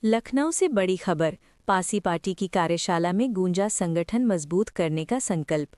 लखनऊ से बड़ी खबर। पासी पार्टी की कार्यशाला में गूंजा संगठन मजबूत करने का संकल्प।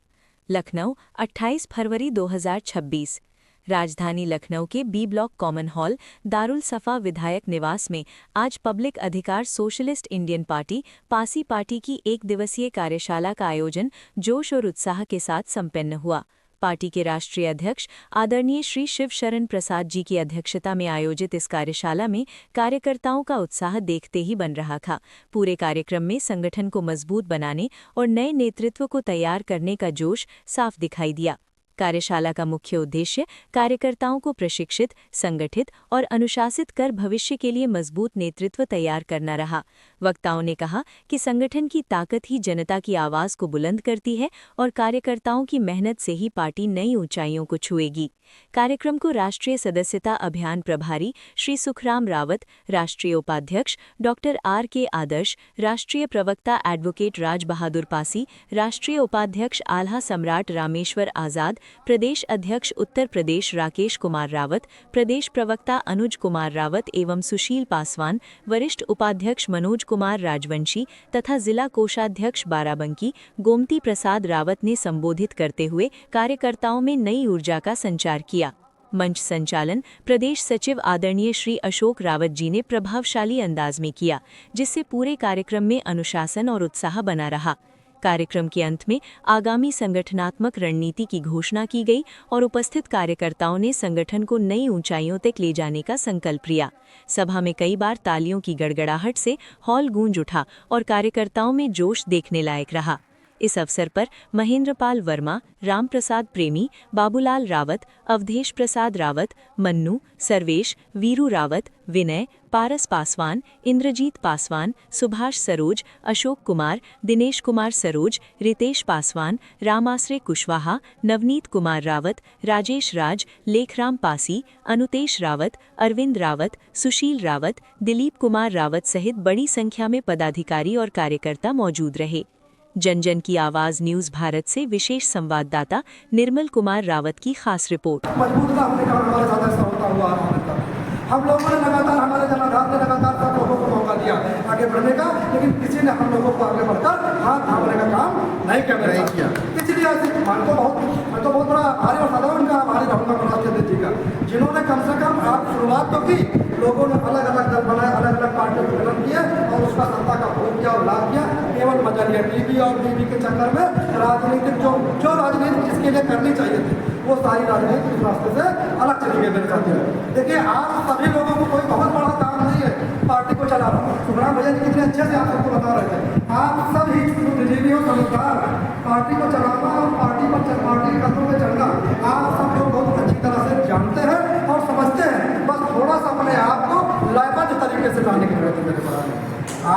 लखनऊ 28 फरवरी 2026। राजधानी लखनऊ के B block common hall Darul Safa विधायक निवास में आज पब्लिक अधिकार socialist Indian party Pasi party की एक दिवसीय कार्यशाला का आयोजन जोश और उत्साह के साथ संपन्न हुआ। पार्टी के राष्ट्रीय अध्यक्ष आदरणीय श्री शिव शरण प्रसाद जी की अध्यक्षता में आयोजित इस कार्यशाला में कार्यकर्ताओं का उत्साह देखते ही बन रहा था। पूरे कार्यक्रम में संगठन को मजबूत बनाने और नए नेतृत्व को तैयार करने का जोश साफ दिखाई दिया। कार्यशाला का मुख्य उद्देश्य कार्यकर्ताओं को प्रशिक्षित, संगठित और अनुशासित कर भविष्य के लिए मजबूत नेतृत्व तैयार करना रहा। वक्ताओं ने कहा कि संगठन की ताकत ही जनता की आवाज को बुलंद करती है और कार्यकर्ताओं की मेहनत से ही पार्टी नई ऊंचाइयों को छुएगी। कार्यक्रम को राष्ट्रीय सदस्यता अभियान प्रभारी श्री सुखराम रावत, राष्ट्रीय उपाध्यक्ष डॉक्टर R.K. आदर्श, राष्ट्रीय प्रवक्ता एडवोकेट राज बहादुर पासी, राष्ट्रीय उपाध्यक्ष आल्हा सम्राट रामेश्वर आजाद, प्रदेश अध्यक्ष उत्तर प्रदेश राकेश कुमार रावत, प्रदेश प्रवक्ता अनुज कुमार रावत एवं सुशील पासवान, वरिष्ठ उपाध्यक्ष मनोज कुमार राजवंशी तथा जिला कोषाध्यक्ष बाराबंकी गोमती प्रसाद रावत ने संबोधित करते हुए कार्यकर्ताओं में नई ऊर्जा का संचार किया। मंच संचालन प्रदेश सचिव आदरणीय श्री अशोक रावत जी ने प्रभावशाली अंदाज में किया, जिससे पूरे कार्यक्रम में अनुशासन और उत्साह बना रहा। कार्यक्रम के अंत में आगामी संगठनात्मक रणनीति की घोषणा की गई और उपस्थित कार्यकर्ताओं ने संगठन को नई ऊंचाइयों तक ले जाने का संकल्प लिया। सभा में कई बार तालियों की गड़गड़ाहट से हॉल गूंज उठा और कार्यकर्ताओं में जोश देखने लायक रहा। इस अवसर पर महेंद्रपाल वर्मा, रामप्रसाद प्रेमी, बाबूलाल रावत, अवधेश प्रसाद रावत, मन्नू, सर्वेश, वीरू रावत, विनय, पारस पासवान, इंद्रजीत पासवान, सुभाष सरोज, अशोक कुमार, दिनेश कुमार सरोज, रितेश पासवान, रामाश्रय कुशवाहा, नवनीत कुमार रावत, राजेश राज, लेखराम पासी, अनुतेश रावत, अरविंद रावत, सुशील रावत, दिलीप कुमार रावत सहित बड़ी संख्या में पदाधिकारी और कार्यकर्ता मौजूद रहे। जन जन की आवाज न्यूज भारत से विशेष संवाददाता निर्मल कुमार रावत की खास रिपोर्ट। हम लोगों ने लगातार हमारे जनाधार ने लगातार सब लोगों को मौका दिया आगे बढ़ने का, लेकिन किसी ने हम लोगों को आगे बढ़कर हाथ थामने का काम नहीं किया। इसलिए मैं तो बहुत बड़ा आभारी और सदा उनका आभारी रहूंगा प्रसाद चंद्र जी का, जिन्होंने कम से कम आप शुरुआत तो की। लोगों ने अलग अलग दल बनाए, अलग अलग पार्टियों को गठन किया और उसका सत्ता का भोग किया और लाभ किया। केवल मजा लिया टीवी और बीवी के चक्कर में राजनीतिक जो राजनीति जिसके लिए करनी चाहिए थी वो सारी राजनीति इस रास्ते से अलग चली गई मेरे साथियों। देखिए, आप सभी लोगों को कोई बहुत बड़ा काम नहीं है पार्टी को चलाना। सुखराम भैया जी कितने अच्छे से आप सबको बता रहे थे। आप सब ही बुद्धिजीवी और समझदार, पार्टी को चलाना और पार्टी के कदमों में चलना आप सब लोग बहुत अच्छी तरह से जानते हैं और समझते हैं। बस थोड़ा सा अपने आप को लयबद्ध तरीके से लाने की जरूरत है मेरे पास।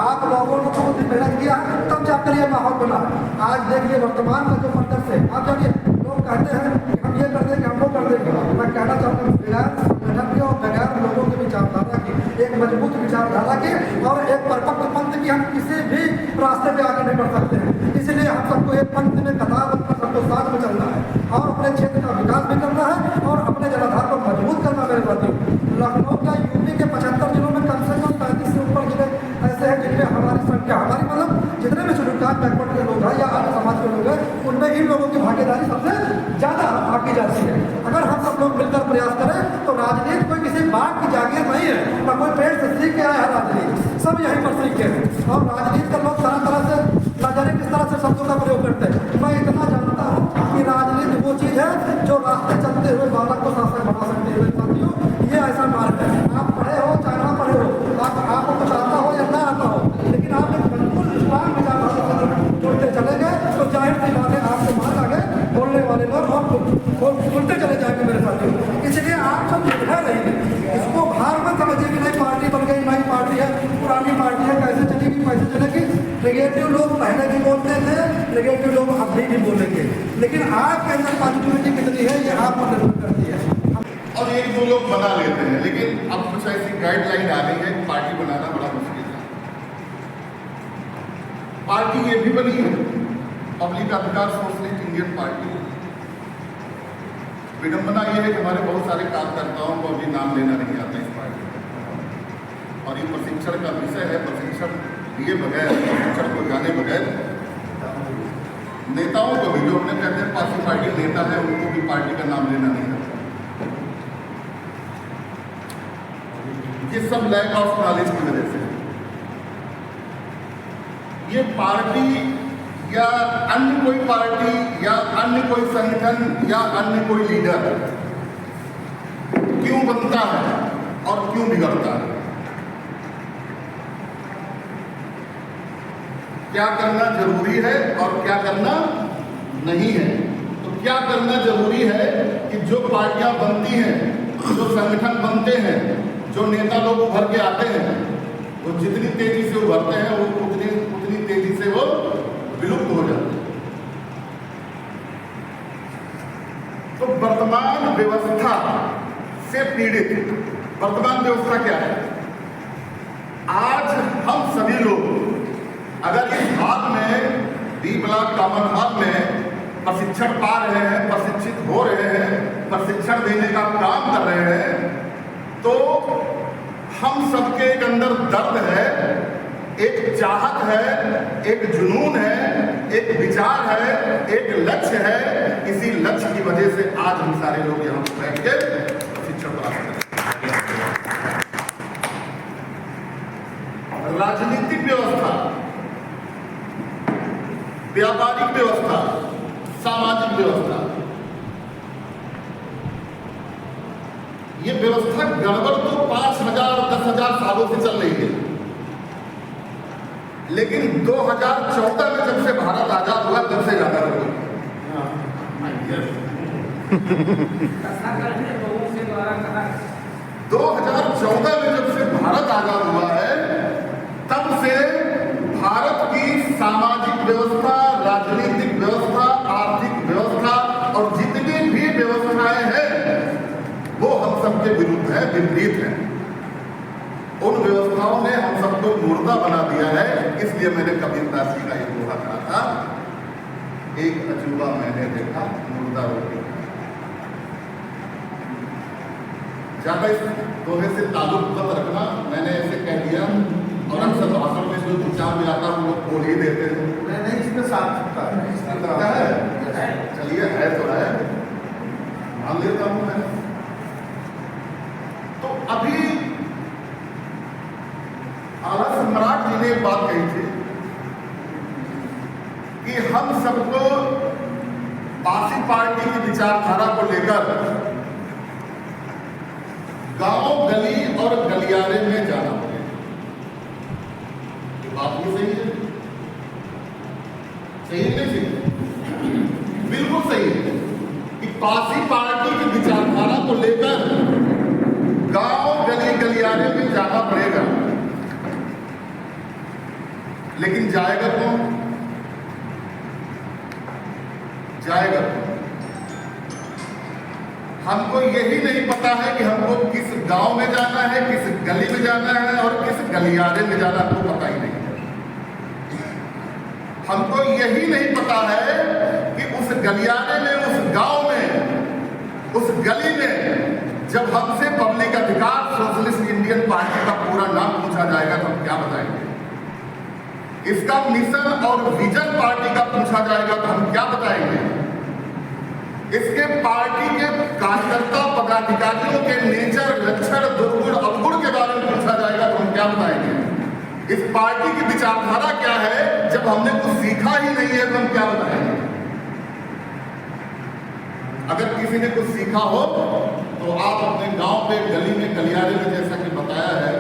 आप लोगों ने बहुत ही मेहनत किया तब जाकर ये माहौल बना। आज देखिए वर्तमान में जो मंदिर से आप जानिए, लोग कहते हैं कि हम ये कर देंगे, हम वो कर देंगे। मैं कहना चाहता हूँ बगैर संगठन के और बगैर लोगों की विचारधारा की, एक मजबूत विचारधारा की और एक परिपक्व पंथ की हम किसी भी रास्ते पे आगे नहीं बढ़ सकते हैं। इसलिए हम सबको एक पंथ में कतार बनकर सबको साथ में चलना है और अपने क्षेत्र का विकास भी करना है और अपने जनाधार को मजबूत करना। मेरे साथियों, लखनऊ का यूपी के 75 जिलों में कम से कम 35 से ऊपर जिले ऐसे हैं जिनमें हमारी संख्या, हमारी मतलब जितने भी शेड्यूल बैकवर्ड के लोग हैं या अन्य समाज के लोग हैं, उनमें इन लोगों की भागीदारी सबसे ज़्यादा आकी जाती है। अगर हम सब लोग मिलकर प्रयास करें तो राजनीति कोई किसी बात की जागीर नहीं है, ना कोई पेड़ से सीख के आया है। राजनीति सब यहीं पर सीखे हैं और राजनीति का लोग तरह तरह से न जाने किस तरह से शब्दों का प्रयोग करते हैं। मैं इतना जानता हूँ कि राजनीति वो चीज़ है जो रास्ते चलते हुए बालक को शासक बना सकती है। साथियों, ये ऐसा मार्ग है। आप पढ़े हो चाहे ना पढ़े हो, आपको कुछ आता हो या ना आता हो, लेकिन आप एक बिल्कुल स्ट्रांग विचारधारा जुड़ते चले गए तो जाहिर सी बात है आपके वहाँ आगे बोलने वाले लोग और सुनते चले जाएंगे मेरे साथियों। इसलिए आप सब निर्भय रहिए, इसको भार मत समझिए कि नई पार्टी बन गई, नई पार्टी है, पुरानी पार्टी है, कैसे चलेगी कैसे चलेगी। नेगेटिव लोग पहले भी बोलते थे, नेगेटिव लोग अभी भी बोलेंगे, लेकिन आपके अंदर पॉजिटिविटी कितनी है ये आप पर निर्भर करती है। और एक दो लोग बना लेते हैं, लेकिन अब कुछ ऐसी गाइडलाइन आ रही है, पार्टी बनाना बड़ा मुश्किल है। पार्टी ये भी बनी है पब्लिक अधिकार सोशलिस्ट इंडियन पार्टी। विडंबना ये है कि हमारे बहुत सारे कार्यकर्ताओं को अभी नाम लेना नहीं आता इस पार्टी में, और ये प्रशिक्षण का विषय है। दिए बगैर, प्रशिक्षण को जाने बगैर नेताओं को भी, जो अपने कहते हैं पार्टी पार्टी नेता है, उनको भी पार्टी का नाम लेना नहीं आता। ये सब लैक ऑफ नॉलेज की वजह से। ये पार्टी या अन्य कोई पार्टी या अन्य कोई संगठन या अन्य कोई लीडर क्यों बनता है और क्यों बिगड़ता है, क्या करना जरूरी है और क्या करना नहीं है। तो क्या करना जरूरी है कि जो पार्टियां बनती हैं, जो संगठन बनते हैं, जो नेता लोग उभर के आते हैं, वो जितनी तेजी से उभरते हैं वो उतनी तेजी से वो विलुप्त हो जाते हैं। तो वर्तमान व्यवस्था से पीड़ित वर्तमान व्यवस्था क्या है? आज हम सभी लोग अगर इस हाल में बी ब्लॉक कॉमन हॉल में प्रशिक्षण पा रहे हैं, प्रशिक्षित हो रहे हैं, प्रशिक्षण देने का काम कर रहे हैं, तो हम सबके एक अंदर दर्द है, एक चाहत है, एक जुनून है, एक विचार है, एक लक्ष्य है। इसी लक्ष्य की वजह से आज हम सारे लोग यहाँ पर बैठ के प्रशिक्षण प्राप्त करें। राजनीतिक व्यवस्था, व्यापारिक व्यवस्था, सामाजिक व्यवस्था, ये व्यवस्था गड़बड़ तो 5,000 10,000 सालों से चल रही है, लेकिन 2014 में जब से भारत आजाद हुआ तब से ज्यादा हो गई। 2014 में जब से भारत आजाद हुआ है तब से भारत की सामाजिक व्यवस्था, राजनीतिक व्यवस्था, आर्थिक व्यवस्था और जितनी भी व्यवस्थाएं हैं वो हम सबके विरुद्ध है, विपरीत है। उन व्यवस्थाओं ने हम सबको मुर्दा बना दिया है। इसलिए मैंने कबीरदास जी का एक दोहा कहा था, एक अजूबा मैंने देखा मुर्दा रोटी। ज्यादा इस दोहे से ताल्लुक मत रखना, मैंने ऐसे कह दिया और अक्सर भाषण में जो विचार में आता है वो बोल ही देते हैं। नहीं, इसमें सार्थकता है। चलिए, है तो है, मान लेता हूं मैं। तो अभी आला सम्राट जी ने एक बात कही थी कि हम सबको बासी पार्टी की विचारधारा को लेकर गांव, गली और गलियारे में जाना पड़ेगा। ये बात भी सही है, सही नहीं सही? बिल्कुल सही है कि बासी पार्टी की विचारधारा को लेकर गांव, गली, गलियारे में जाना पड़ेगा। लेकिन जाएगा कौन? जाएगा कौन? हमको यही नहीं पता है कि हमको किस गांव में जाना है, किस गली में जाना है और किस गलियारे में जाना, हमको पता ही नहीं। हमको यही नहीं पता है कि उस गलियारे में, उस गांव में, उस गली में जब हमसे पब्लिक अधिकार सोशलिस्ट इंडियन पार्टी का पूरा नाम पूछा जाएगा तो हम क्या बताएंगे? इसका मिशन और विजन पार्टी का पूछा जाएगा तो हम क्या बताएंगे? इसके पार्टी के कार्यकर्ता पदाधिकारियों के नेचर, लक्षण, दुर्गुण, अवगुण के बारे में पूछा जाएगा तो हम क्या बताएंगे? इस पार्टी की विचारधारा क्या है? जब हमने कुछ सीखा ही नहीं है तो हम क्या बताएंगे? अगर किसी ने कुछ सीखा हो तो आप अपने गांव पे, गली में, गलियारे में, जैसा कि बताया है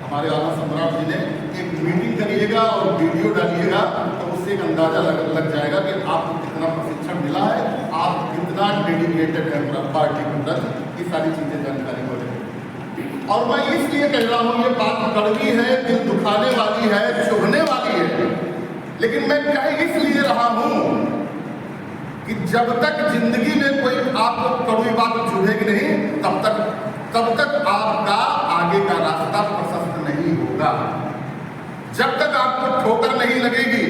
हमारे आला सम्राट जी ने, एक मीटिंग करिएगा और वीडियो डालिएगा तो उससे एक अंदाजा लग जाएगा कि आपको कितना प्रशिक्षण मिला है, आप कितना डेडिकेटेड है पार्टी के प्रति। ये सारी चीजें जानकारी हो जाएगी। और मैं इसलिए कह रहा हूँ, ये बात कड़वी है, दिल दुखाने वाली है, चुभने वाली है, लेकिन मैं कह इसलिए रहा हूँ कि जब तक जिंदगी में कोई आपको कड़वी बात चुभेगी नहीं, तब तक आपका आगे का रास्ता प्रशस्त नहीं होगा। जब तक आपको ठोकर नहीं लगेगी,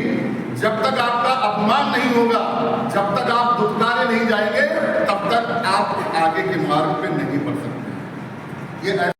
जब तक आपका अपमान नहीं होगा, जब तक आप दुत्कारे नहीं जाएंगे, तब तक आप आगे के मार्ग पे नहीं बढ़ सकते। ये